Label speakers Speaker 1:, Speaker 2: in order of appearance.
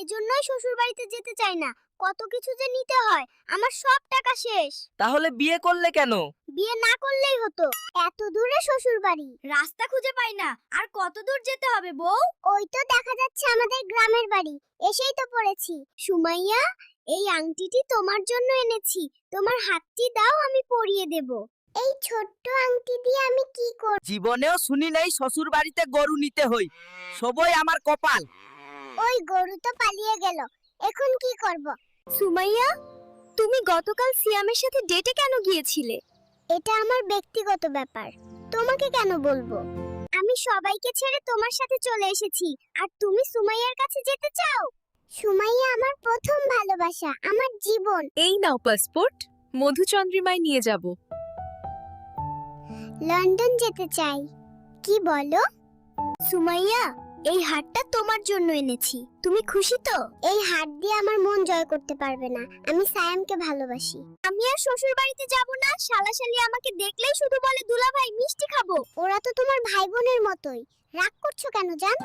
Speaker 1: এজন্যই শ্বশুর বাড়িতে যেতে চাই না। কত কিছু যে নিতে হয়, আমার সব টাকা শেষ।
Speaker 2: তাহলে বিয়ে করলে কেন?
Speaker 1: বিয়ে না করলেই হতো। এত দূরে শ্বশুর বাড়ি, রাস্তা খুঁজে পাই না। আর কত দূর যেতে হবে বউ? ওই তো দেখা যাচ্ছে আমাদের গ্রামের বাড়ি, এসেই তো পড়েছি। সুমাইয়া, এই আংটিটি তোমার জন্য এনেছি। তোমার হাতটি দাও, আমি পরিয়ে দেব। এই ছোট্ট আংটি দিয়ে আমি কি করব?
Speaker 2: জীবনেও শুনি নাই শ্বশুর বাড়িতে গরু নিতে হই। সবই আমার কপাল।
Speaker 1: ওই গরু তো পালিয়ে গেল, এখন কি করব? সুমাইয়া, তুমি গতকাল সিয়ামের সাথে ডেটে কেন গিয়েছিলে? এটা আমার ব্যক্তিগত ব্যাপার, তোমাকে কেন বলবো? আমি সবাইকে ছেড়ে তোমার সাথে চলে এসেছি, আর তুমি সুমাইয়ার কাছে যেতে চাও? সুমাইয়া আমার প্রথম ভালোবাসা, আমার জীবন।
Speaker 3: এই নাও পাসপোর্ট, মধুচন্দ্রিমায় নিয়ে যাব।
Speaker 1: লন্ডন যেতে চাই। কি বলো? সুমাইয়া, এই হারটা তোমার জন্য এনেছি। তুমি খুশি তো? এই হার দিয়ে আমার মন জয় করতে পারবে না। আমি সায়ামকে ভালোবাসি। আমি আর শ্বশুর বাড়িতে যাব না। শালাশালি আমাকে দেখলেই শুধু বলে দুলাভাই মিষ্টি খাবো। ওরা তো তোমার ভাই বোনের মতোই। রাগ করছো কেন জান?